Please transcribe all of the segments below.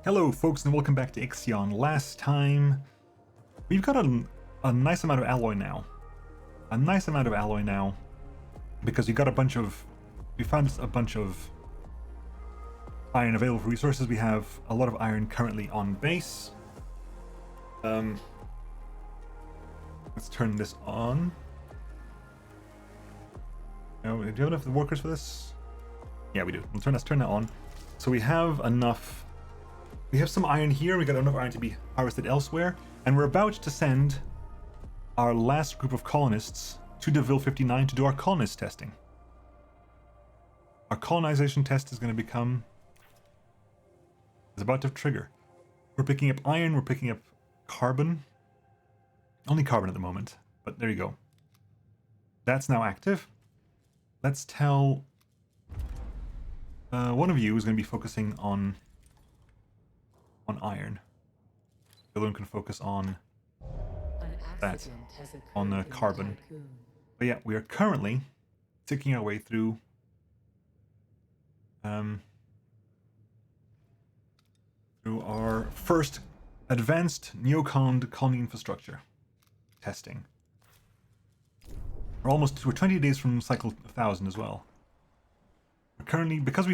Hello folks and welcome back to IXION. Last time, we've got a nice amount of alloy now. Because we found a bunch of iron available for resources. We have a lot of iron currently on base. Let's turn this on. Oh, do you have enough workers for this? Yeah, we do. Let's turn that on. So we have enough. We have some iron here. We got enough iron to be harvested elsewhere, and we're about to send our last group of colonists to Deville 59 to do our colonist testing. Our colonization test is about to trigger. We're picking up iron. We're picking up carbon. Only carbon at the moment, but there you go. That's now active. Let's tell one of you is going to be focusing on iron. The other one can focus on that, on the carbon. But yeah, we are currently ticking our way through through our first advanced neocon colony infrastructure testing. We're 20 days from cycle 1000 as well. We're currently, because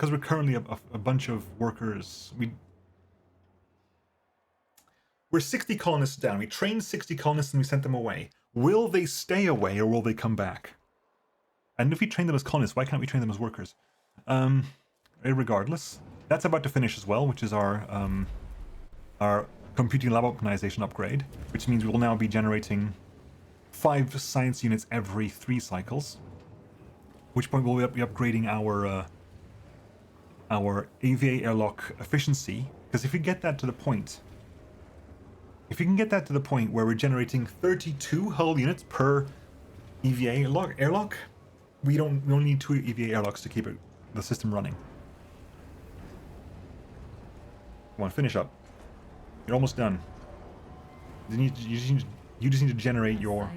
we're currently a bunch of workers, we're 60 colonists down. We trained 60 colonists and we sent them away. Will they stay away or will they come back? And if we train them as colonists, why can't we train them as workers? Regardless, that's about to finish as well, which is our computing lab optimization upgrade, which means we will now be generating 5 science units every 3 cycles. At which point we'll be upgrading our AVA airlock efficiency, because if we get that to the point, where we're generating 32 hull units per EVA airlock, we only need 2 EVA airlocks to keep the system running. Come on, finish up. You're almost done. You just need to generate your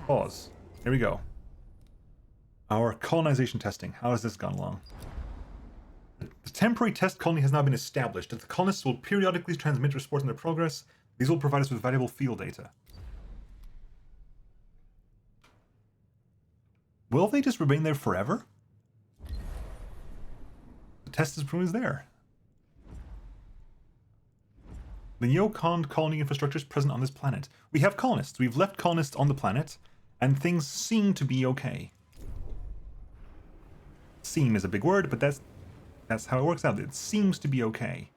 pause. Here we go. Our colonization testing. How has this gone along? The temporary test colony has now been established. The colonists will periodically transmit reports on their progress. These will provide us with valuable field data. Will they just remain there forever? The test is proven there. The neocon colony infrastructure is present on this planet. We have colonists. We've left colonists on the planet, and things seem to be okay. Seem is a big word, but that's how it works out. It seems to be okay.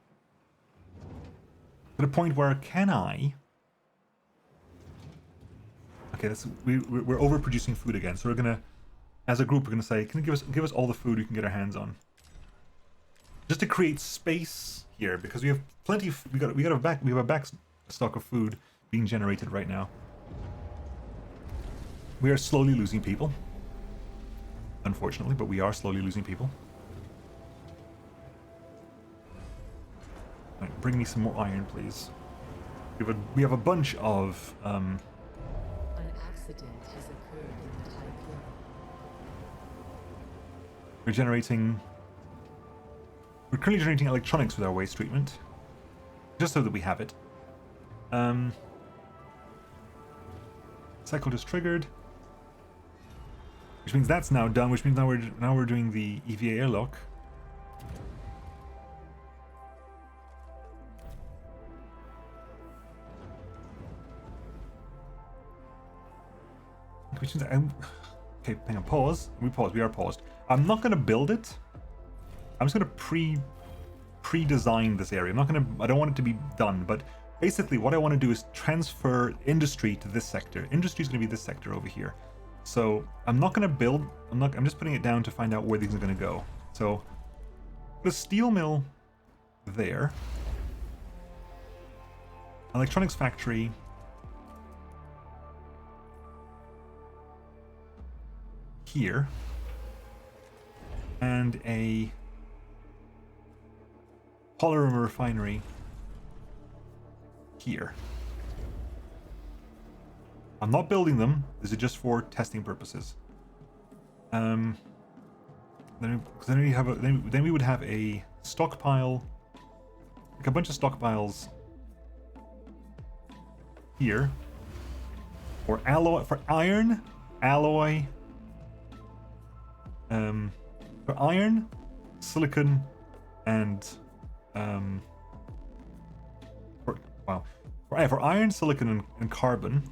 To the point where can I? Okay, we're overproducing food again. So we're gonna, as a group, we're gonna say, can you give us all the food we can get our hands on, just to create space here, because we have plenty. We have a back stock of food being generated right now. We are slowly losing people. Unfortunately, but we are slowly losing people. Right, bring me some more iron, please. We have a bunch of An accident has occurred in the Tiqqun. We're currently generating electronics with our waste treatment, just so that we have it. Cycle just triggered. Which means that's now done, which means now we're doing the EVA airlock. Which means okay, hang on, pause. We are paused. I'm not gonna build it. I'm just gonna pre-design this area. I don't want it to be done, but basically what I want to do is transfer industry to this sector. Industry is gonna be this sector over here. So I'm not going to build, I'm just putting it down to find out where these are going to go. So the steel mill there, electronics factory here, and a polymer refinery here. I'm not building them. This is just for testing purposes. Then then we would have a stockpile, like a bunch of stockpiles here, or alloy for iron, alloy, for iron, silicon, and for iron, silicon, and carbon.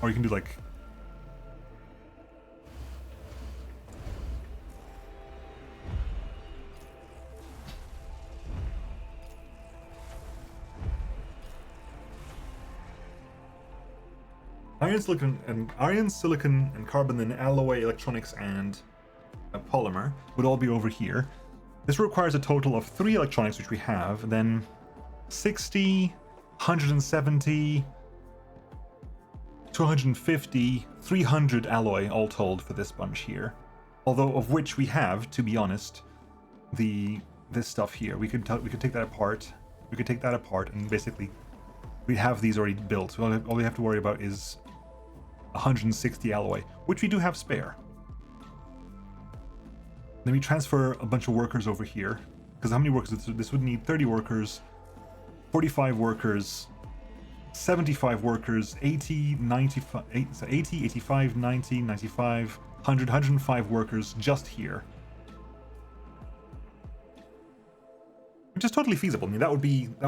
Or you can do like iron, silicon, and carbon, then alloy, electronics, and polymer would all be over here. This requires a total of 3 electronics, which we have, then 60, 170, 250, 300 alloy all told for this bunch here. Although of which we have, to be honest, this stuff here. We could take that apart. We could take that apart and basically we have these already built. So all we have to worry about is 160 alloy, which we do have spare. Then we transfer a bunch of workers over here, because how many workers? This would need 30 workers, 45 workers, 75 workers, 80, 95, 80, 85, 90, 95, 100, 105 workers just here. Which is totally feasible. I mean, that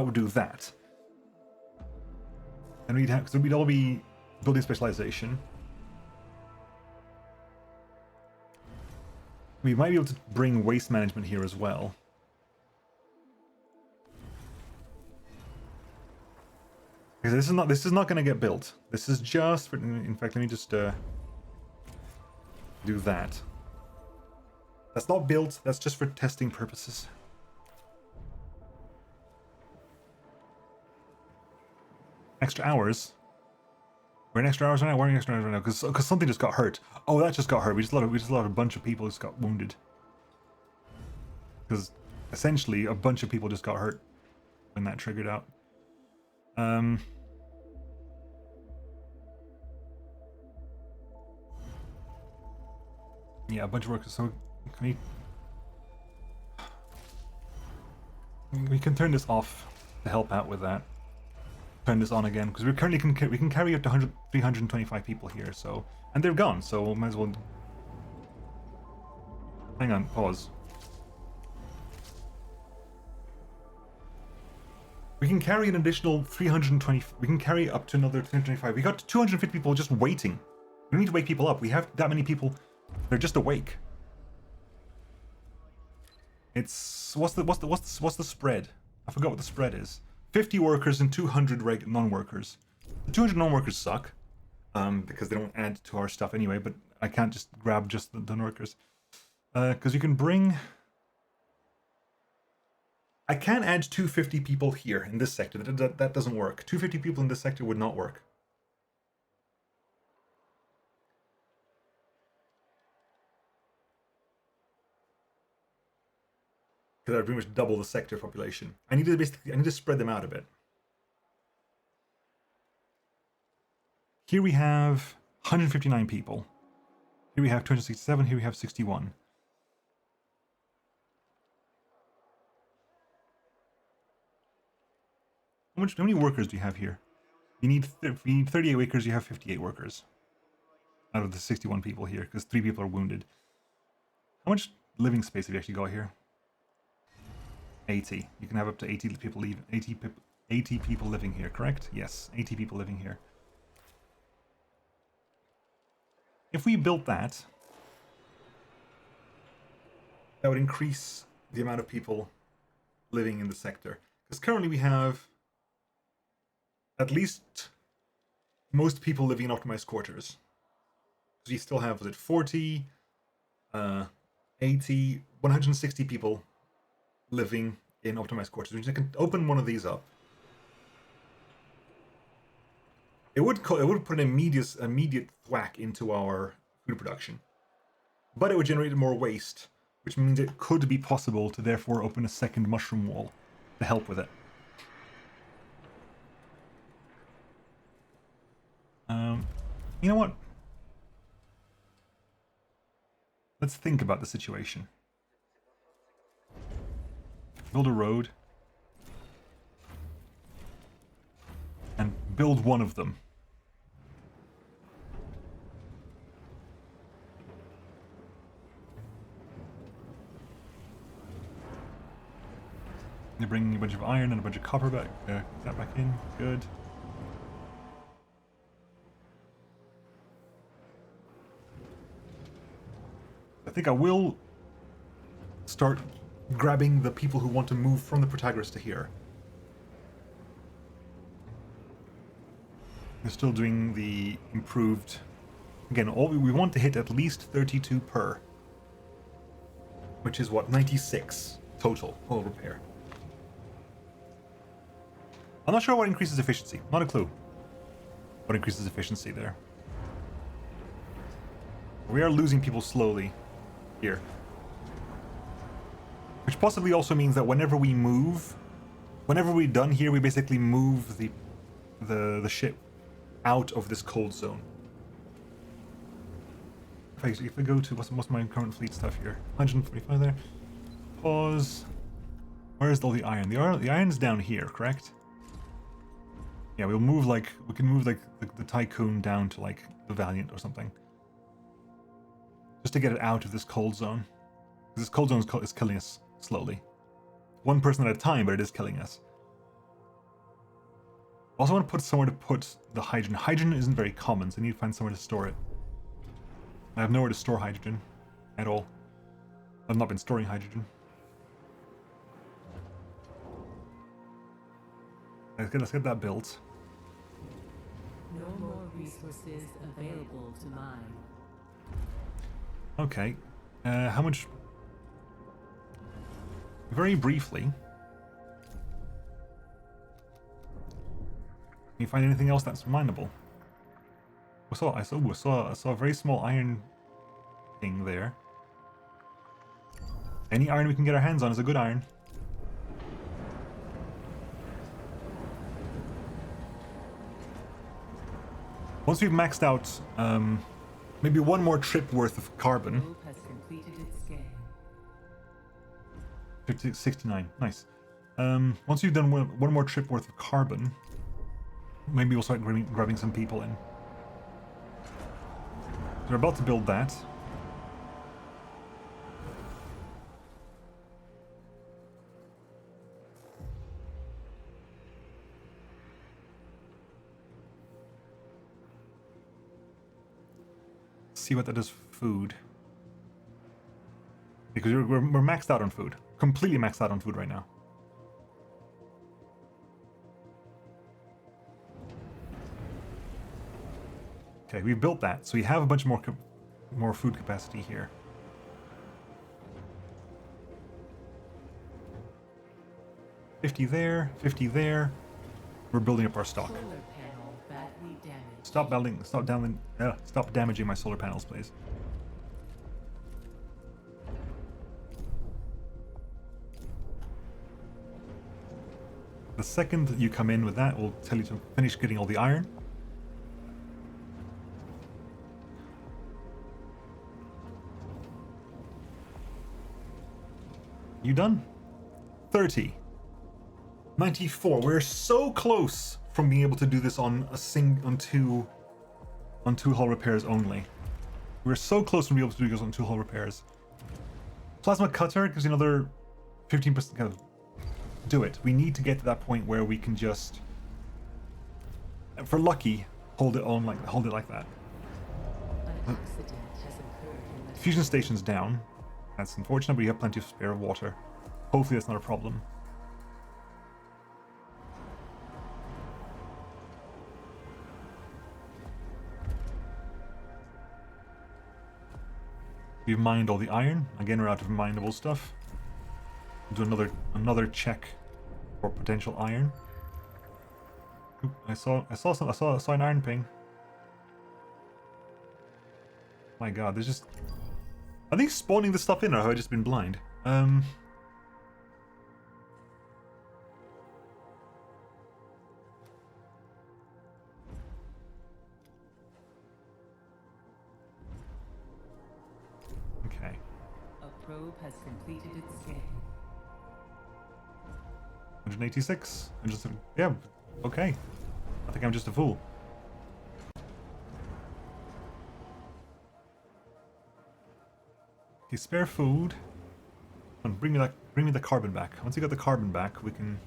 would do that. And we'd all be building specialization. We might be able to bring waste management here as well. Because this is not going to get built. This is just for, in fact, let me just do that. That's not built. That's just for testing purposes. Extra hours. We're in extra hours right now. We're in extra hours right now because something just got hurt. Oh, that just got hurt. We just let a bunch of people just got wounded. Because essentially a bunch of people just got hurt when that triggered out. Yeah, a bunch of workers. So can we can turn this off to help out with that. Turn this on again because we currently we can carry up to 325 people here. So and they're gone. So might as well. Hang on, pause. We can carry an additional 320. We can carry up to another 325. We got 250 people just waiting. We don't need to wake people up. We have that many people. They're just awake. It's what's the spread? I forgot what the spread is. 50 workers and 200 non-workers. The 200 non-workers suck because they don't add to our stuff anyway. But I can't just grab just the non-workers because you can bring. I can't add 250 people here in this sector. That doesn't work. 250 people in this sector would not work. Because I pretty much double the sector population. I need to spread them out a bit. Here we have 159 people. Here we have 267. Here we have 61. How many workers do you have here? You need 38 workers. You have 58 workers out of the 61 people here, because 3 people are wounded. How much living space have you actually got here? 80. You can have up to 80 people leave. 80 people living here, correct? Yes, 80 people living here. If we built that, that would increase the amount of people living in the sector. Because currently we have at least most people living in optimized quarters. So you still have, was it 40, 80, 160 people living in optimized quarters. We can open one of these up. It would put an immediate thwack into our food production, but it would generate more waste, which means it could be possible to therefore open a second mushroom wall to help with it. You know what? Let's think about the situation. Build a road. And build one of them. You're bringing a bunch of iron and a bunch of copper back. That back in. Good. I think I will start grabbing the people who want to move from the Protagoras to here. We're still doing the improved. Again, all we want to hit at least 32 per, which is what, 96 total hull repair. I'm not sure what increases efficiency. Not a clue. What increases efficiency there? We are losing people slowly here, which possibly also means that whenever we move, whenever we're done here, we basically move the ship out of this cold zone. If I go to what's my current fleet stuff here, 145 there. Pause. Where is all the iron? The iron's down here, correct? Yeah, we can move like the Tiqqun down to like the Valiant or something, just to get it out of this cold zone. This cold zone is killing us slowly, one person at a time, but it is killing us. Also want to put somewhere to put the hydrogen. Hydrogen isn't very common, so I need to find somewhere to store it. I have nowhere to store hydrogen at all. I've not been storing hydrogen. Let's get that built. No more resources available to mine. Okay. How much? Very briefly. Can you find anything else that's mineable? I saw a very small iron thing there. Any iron we can get our hands on is a good iron. Once we've maxed out, maybe one more trip worth of carbon. Probe has completed its scan. 69, nice. Once you've done one more trip worth of carbon, maybe we'll start grabbing some people in. We're about to build that. See what that does for food. Because we're maxed out on food. Completely maxed out on food right now. Okay, we built that, so we have a bunch more food capacity here. $50 there, $50 there. We're building up our stock. Solar panel badly damaged. Stop damaging my solar panels, please. The second that you come in with that, we'll tell you to finish getting all the iron. You done? 30. 94. We're so close from being able to do this on two hull repairs only. We're so close from being able to do this on 2 hull repairs. Plasma cutter gives you another 15%. Kind of do it. We need to get to that point where we can just, for lucky, hold it like that. An accident has occurred in the Fusion station's down. That's unfortunate, but we have plenty of spare water. Hopefully that's not a problem. We've mined all the iron. Again, we're out of mineable stuff. Do another check for potential iron. Oop, I saw an iron ping. My God, there's just. Are they spawning this stuff in, or have I just been blind? Okay. A probe has completed its scan. 186. Yeah, okay. I think I'm just a fool. Okay, spare food. Come on, bring me the carbon back. Once you got the carbon back, we can.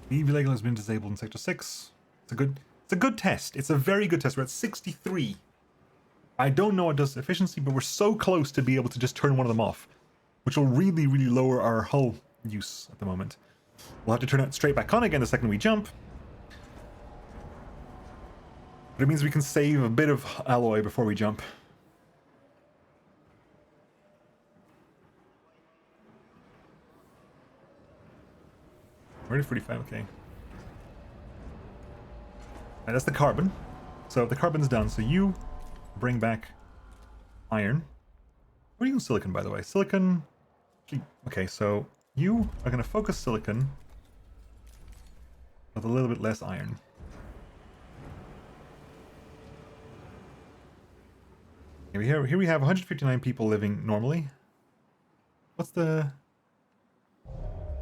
The EV label has been disabled in Sector 6. It's a good test. It's a very good test. We're at 63. I don't know what does efficiency, but we're so close to be able to just turn one of them off, which will really, really lower our hull use at the moment. We'll have to turn it straight back on again the second we jump. But it means we can save a bit of alloy before we jump. Ready 45, okay. Right, that's the carbon. So the carbon's done. So you bring back iron. Where are you going silicon, by the way? Silicon. Okay, so you are going to focus silicon with a little bit less iron. Here we have 159 people living normally. What's the...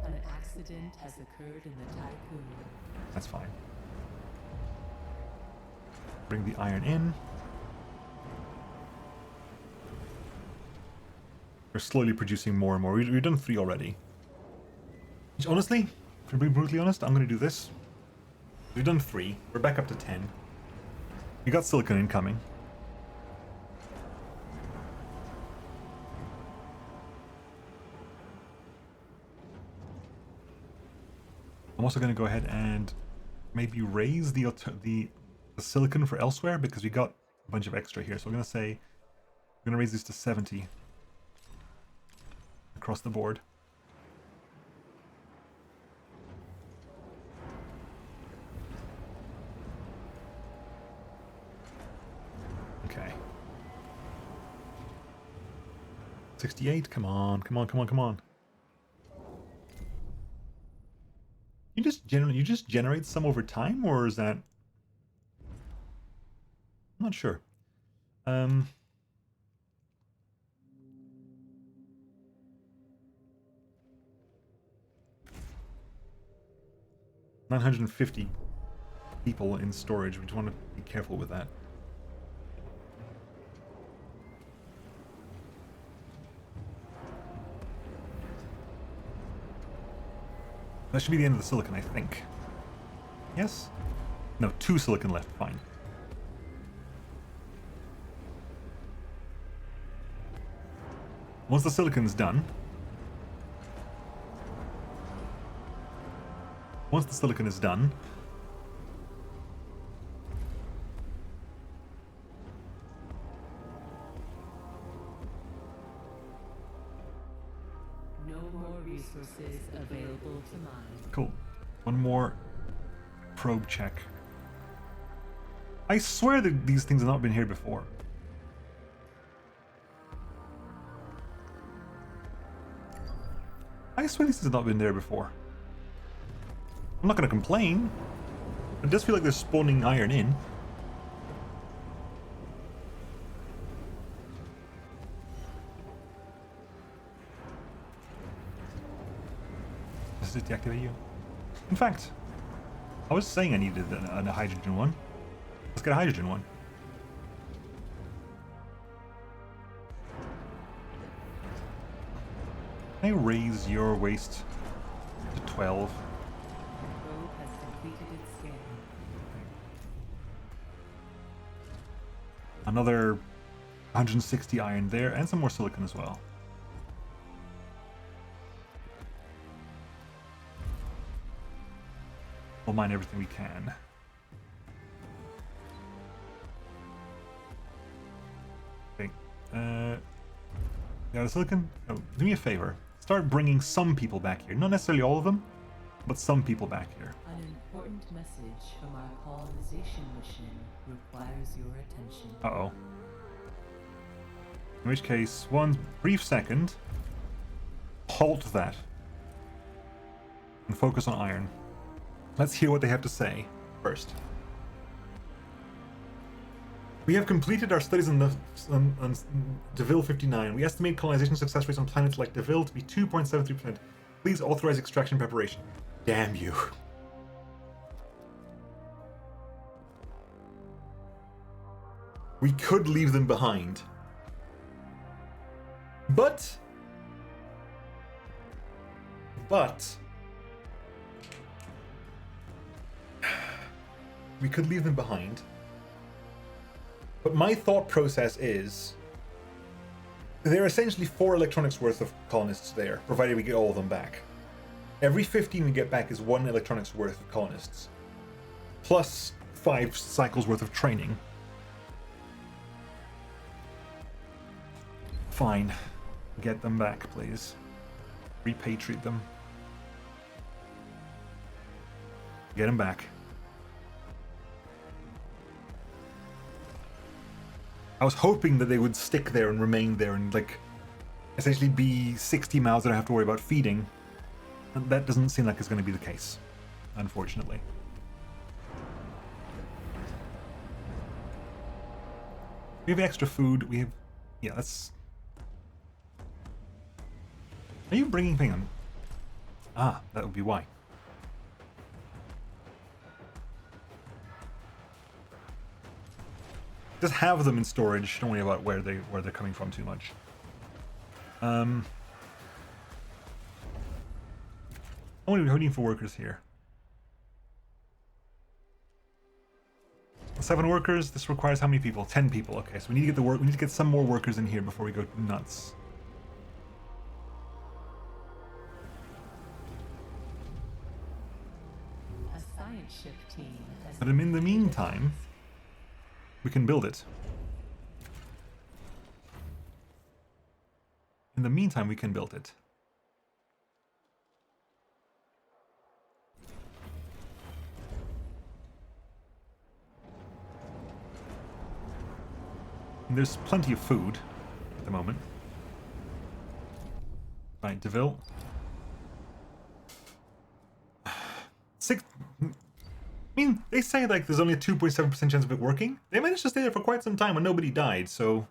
An accident has occurred in the Tiqqun. That's fine. Bring the iron in. We're slowly producing more and more. We've done 3 already. Which, honestly, to be brutally honest, I'm going to do this. We've done 3. We're back up to 10. We got silicon incoming. I'm also going to go ahead and maybe raise the silicon for elsewhere because we got a bunch of extra here. So I'm going to say we're going to raise this to 70 across the board. Okay. 68. Come on, come on, come on, come on. You just generate some over time, or is that? I'm not sure. 950 people in storage. We just want to be careful with that. That should be the end of the silicon, I think. Yes? No, 2 silicon left. Fine. Once the silicon's done... Once the silicon is done... No more resources available to mine. Cool. One more probe check. I swear that these things have not been here before. I swear this has not been there before. I'm not going to complain. It does feel like they're spawning iron in. Does it deactivate you? In fact, I was saying I needed a hydrogen one. Let's get a hydrogen one. Can I raise your waste to 12? Probe has completed its scan. Another 160 iron there, and some more silicon as well. We'll mine everything we can. Okay. Yeah, the silicon. Oh, do me a favor. Start bringing some people back here. Not necessarily all of them, but some people back here. An important message from our colonization mission requires your attention. Uh-oh. In which case, one brief second, halt that. And focus on iron. Let's hear what they have to say first. We have completed our studies on DeVille 59. We estimate colonization success rates on planets like DeVille to be 2.73%. Please authorize extraction preparation. Damn you. We could leave them behind. But we could leave them behind. But my thought process is there are essentially 4 electronics worth of colonists there, provided we get all of them back. Every 15 we get back is 1 electronics worth of colonists, plus 5 cycles worth of training. Fine. Get them back, please. Repatriate them. Get them back. I was hoping that they would stick there and remain there and, like, essentially be 60 miles that I have to worry about feeding. And that doesn't seem like it's going to be the case, unfortunately. We have extra food. We have... Yeah, that's... Are you bringing thing on? Ah, that would be why. Just have them in storage. Don't worry about where they're coming from too much. How many are we holding for workers here? 7 workers. This requires how many people? 10 people. Okay, so we need to get the work. We need to get some more workers in here before we go nuts. A science ship team has But in the meantime, we can build it. In the meantime, we can build it. And there's plenty of food at the moment. Right, DeVille. 6... I mean, they say like there's only a 2.7% chance of it working. They managed to stay there for quite some time and nobody died, so...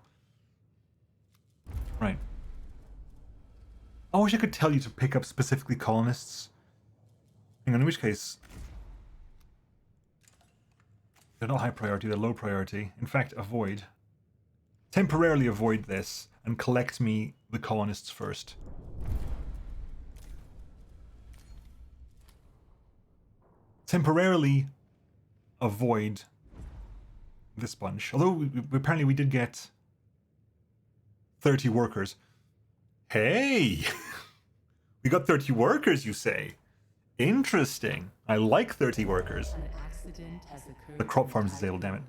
Right. I wish I could tell you to pick up specifically colonists. Hang on, in which case... They're not high priority, they're low priority. In fact, avoid. Temporarily avoid this and collect me the colonists first. Temporarily avoid this bunch. Although apparently we did get 30 workers. Hey! We got 30 workers, you say? Interesting. I like 30 workers. an accident has occurred. The crop farm's disabled, damn it.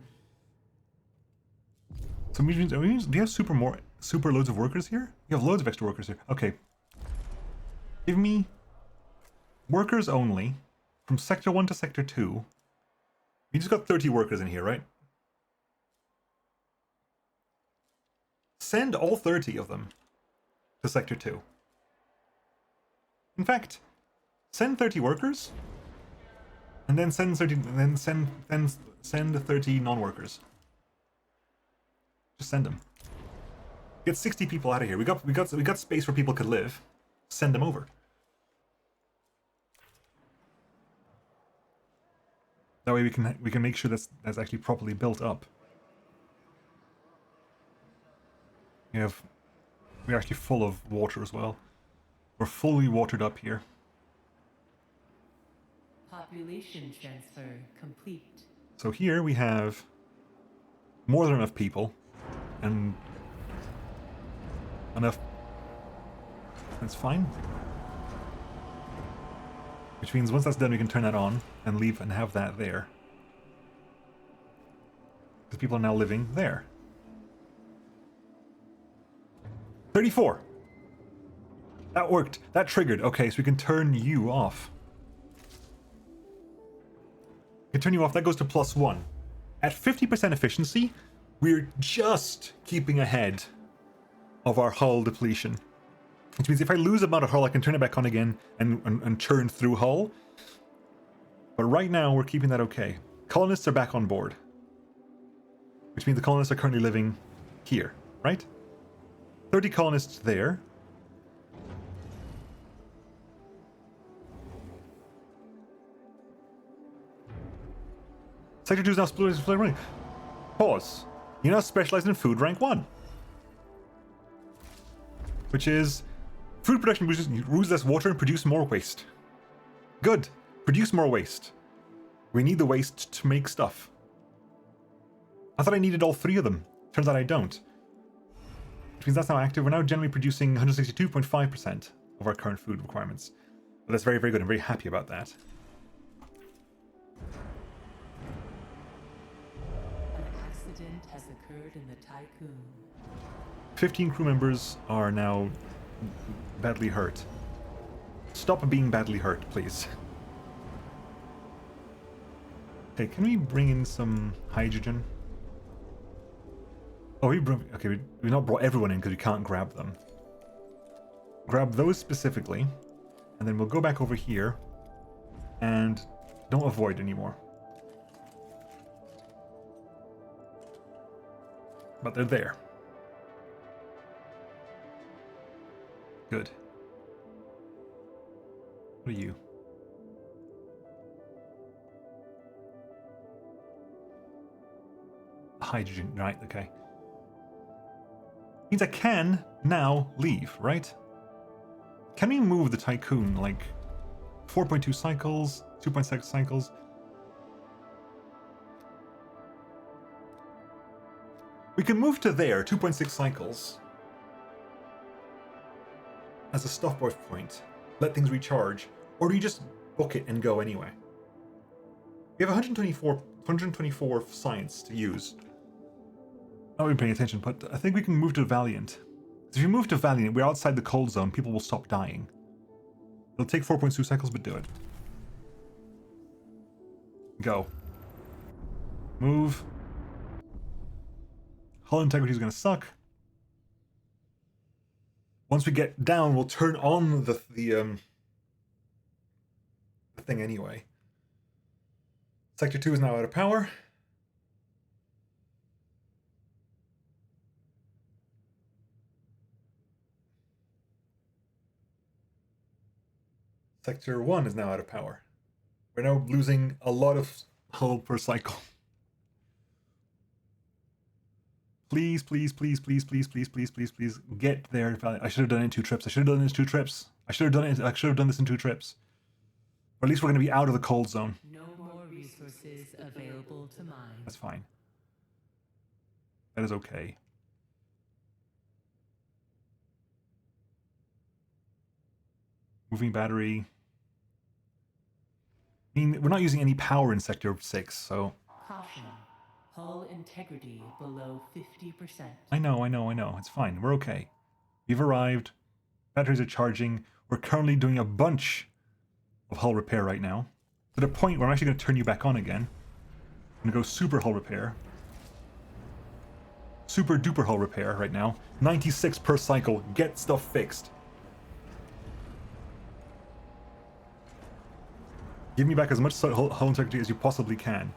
So do you have super loads of workers here? You have loads of extra workers here. Okay. Give me workers only from sector 1 to sector 2. You just got 30 workers in here, right? Send all 30 of them to sector 2. In fact, send 30 workers and then send 30 send 30 non-workers. Just send them. Get 60 people out of here. We got space where people could live. Send them over. That way we can make sure that's actually properly built up. We're actually full of water as well. We're fully watered up here. Population transfer complete. So here we have more than enough people and enough. That's fine. Which means once that's done, we can turn that on and leave and have that there. Because people are now living there. 34! That worked. That triggered. Okay, so we can turn you off. We can turn you off. That goes to +1. At 50% efficiency, we're just keeping ahead of our hull depletion. Which means if I lose amount of hull, I can turn it back on again and churn through hull. But right now, we're keeping that okay. Colonists are back on board. which means the colonists are currently living here, right? 30 colonists there. Sector 2 is now split. Pause. You're now specialized in food rank 1. Which is food production uses less water and produce more waste. Good. Produce more waste. We need the waste to make stuff. I thought I needed all 3 of them. Turns out I don't. Which means that's now active. We're now generally producing 162.5% of our current food requirements. But that's very, very good. I'm very happy about that. An accident has occurred in the Tiqqun. 15 crew members are now badly hurt. Stop being badly hurt, please. Okay, can we bring in some hydrogen? Oh, we've not brought everyone in because we can't grab them. Grab those specifically, and then we'll go back over here and don't avoid anymore. But they're there. Good. What are you? Hydrogen, right, okay. Means I can now leave, right? Can we move the Tiqqun like 4.2 cycles, 2.6 cycles? We can move to there, 2.6 cycles. As a stop-off point. Let things recharge. Or do you just book it and go anyway? We have 124 science to use. Not even paying attention, but I think we can move to Valiant. If you move to Valiant, we're outside the cold zone, people will stop dying. It'll take 4.2 cycles, but do it. Go. Move. Hull integrity is going to suck. Once we get down, we'll turn on the thing anyway. Sector 2 is now out of power. Sector 1 is now out of power. We're now losing a lot of hull per cycle. Please, please, please, please, please, please, please, please, please, get there. I should have done it in 2 trips. I should have done this in 2 trips. I should have done this in 2 trips. Or at least we're going to be out of the cold zone. No more resources available to mine. That's fine. That is okay. Moving battery. I mean, we're not using any power in Sector 6, so... Caution. Hull integrity below 50%. I know. It's fine. We're okay. We've arrived. Batteries are charging. We're currently doing a bunch of hull repair right now. To the point where I'm actually going to turn you back on again. I'm going to go super hull repair. Super duper hull repair right now. 96 per cycle. Get stuff fixed. Give me back as much hull integrity as you possibly can.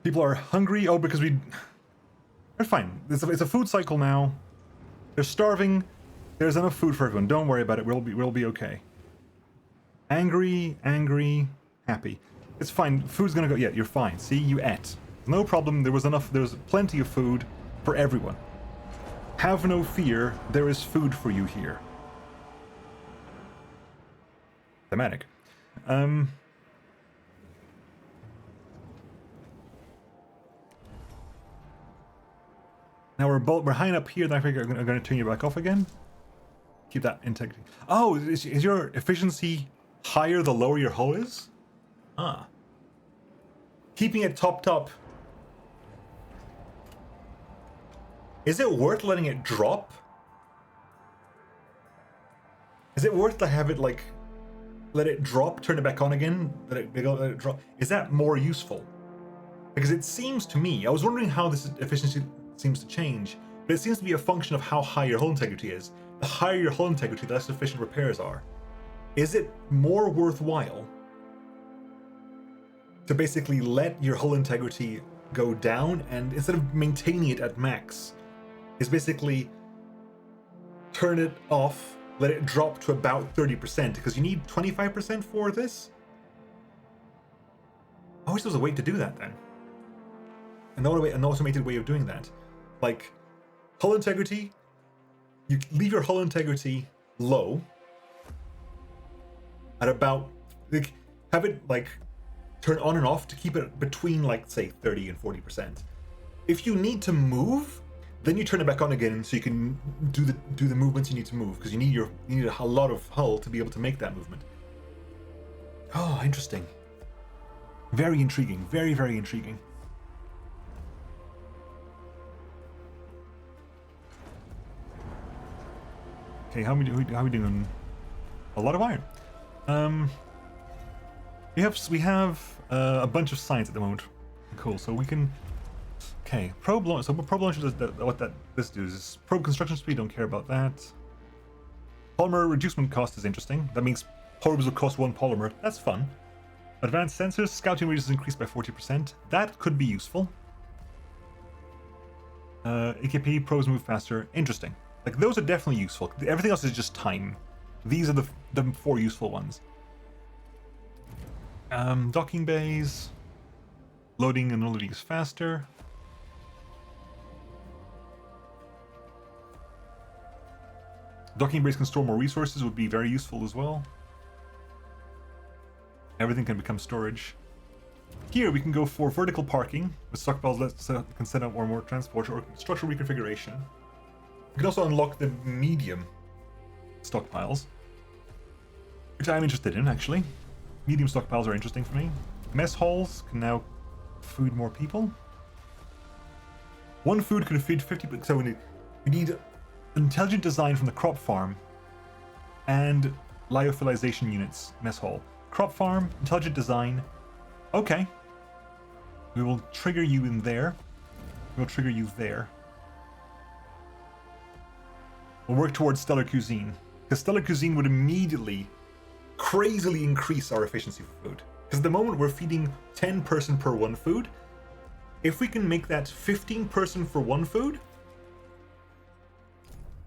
People are hungry. Oh, because we... They're fine. It's a food cycle now. They're starving. There's enough food for everyone. Don't worry about it. We'll be okay. Angry, happy. It's fine. Food's gonna go... Yeah, you're fine. See, you ate. No problem. There was plenty of food for everyone. Have no fear. There is food for you here. Thematic. Now we're high up here, and I figure I'm going to turn you back off again. Keep that integrity. Oh, is your efficiency higher the lower your hull is? Ah. Keeping it top. Is it worth letting it drop? Is it worth to have it like... Let it drop, turn it back on again, let it drop? Is that more useful? Because it seems to me, I was wondering how this efficiency seems to change, but it seems to be a function of how high your hull integrity is. The higher your hull integrity, the less efficient repairs are. Is it more worthwhile to basically let your hull integrity go down, and instead of maintaining it at max, is basically turn it off, let it drop to about 30%, because you need 25% for this. I wish there was a way to do that then. An automated way of doing that. Like, hull integrity, you leave your hull integrity low at about, like, have it like turn on and off to keep it between, like, say 30 and 40%. If you need to move, then you turn it back on again so you can do the movements you need to move, because you need a lot of hull to be able to make that movement. Oh, interesting. Very intriguing. Very, very intriguing. Okay, how are we doing? A lot of iron. We have a bunch of science at the moment. Cool. So we can. Okay, probe launch. So probe launch does this does is probe construction speed. Don't care about that. Polymer reducement cost is interesting. That means probes will cost 1 polymer. That's fun. Advanced sensors. Scouting radius is increased by 40%. That could be useful. AKP probes move faster. Interesting. Like, those are definitely useful. Everything else is just time. These are the 4 useful ones. Docking bays. Loading and unloading is faster. Docking bays can store more resources, would be very useful as well. Everything can become storage. Here we can go for vertical parking with stockpiles that can set up more transport or structural reconfiguration. We can also unlock the medium stockpiles, which I'm interested in, actually. Medium stockpiles are interesting for me. Mess halls can now food more people. One food can feed 50. So we need intelligent design from the crop farm and lyophilization units. Mess hall, crop farm, intelligent design. Okay, we will trigger you in there. We'll trigger you there. We'll work towards stellar cuisine, because stellar cuisine would immediately crazily increase our efficiency for food. Because at the moment we're feeding 10 person per 1 food. If we can make that 15 person for 1 food,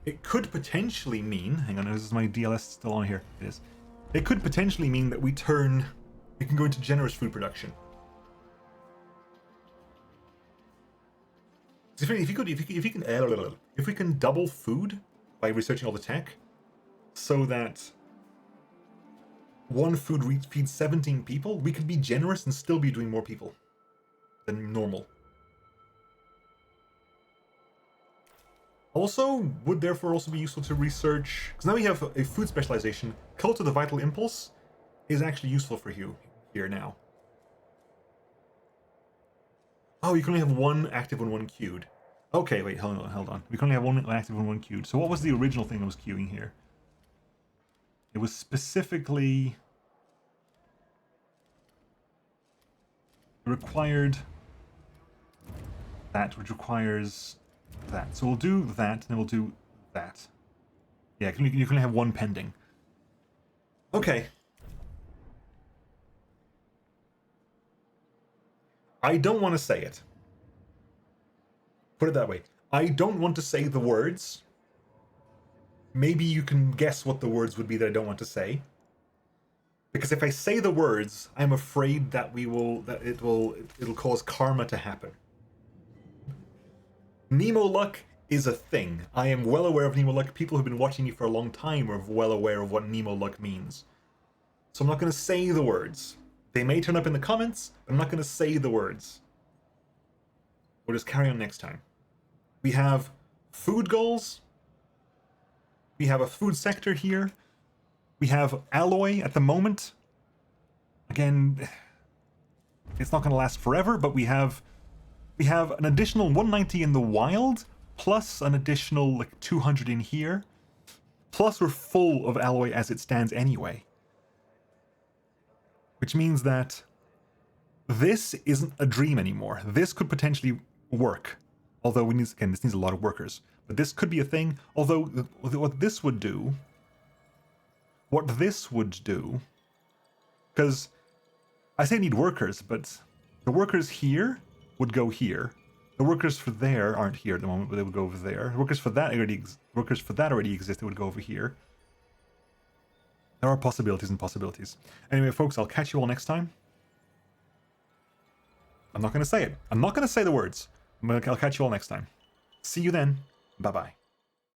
it could potentially mean, hang on, is my DLS still on here? It is. It could potentially mean that we can go into generous food production. If we can double food by researching all the tech, so that 1 food feeds 17 people, we could be generous and still be doing more people than normal. Also, would therefore also be useful to research, because now we have a food specialization. Cult of the Vital Impulse is actually useful for you here now. Oh, you can only have 1 active and 1 queued. Okay, wait, hold on. We can only have 1 active and 1 queued. So what was the original thing that was queuing here? It was specifically required that, which requires that. So we'll do that, and then we'll do that. Yeah, you can have 1 pending. Okay. I don't want to say it. Put it that way. I don't want to say the words. Maybe you can guess what the words would be that I don't want to say. Because if I say the words, I'm afraid that it'll cause karma to happen. Nemo luck is a thing. I am well aware of Nemo luck. People who've been watching me for a long time are well aware of what Nemo luck means. So I'm not going to say the words. They may turn up in the comments, but I'm not going to say the words. We'll just carry on next time. We have food goals. We have a food sector here. We have alloy at the moment. Again, it's not going to last forever, but we have an additional 190 in the wild, plus an additional like 200 in here. Plus we're full of alloy as it stands anyway. Which means that this isn't a dream anymore. This could potentially work. Although this needs a lot of workers. But this could be a thing. Although what this would do, because I say need workers, but the workers here would go here. The workers for there aren't here at the moment, but they would go over there. The workers for that already exist. They would go over here. There are possibilities and possibilities. Anyway, folks, I'll catch you all next time. I'm not going to say it. I'm not going to say the words. I'll catch you all next time. See you then. Bye-bye.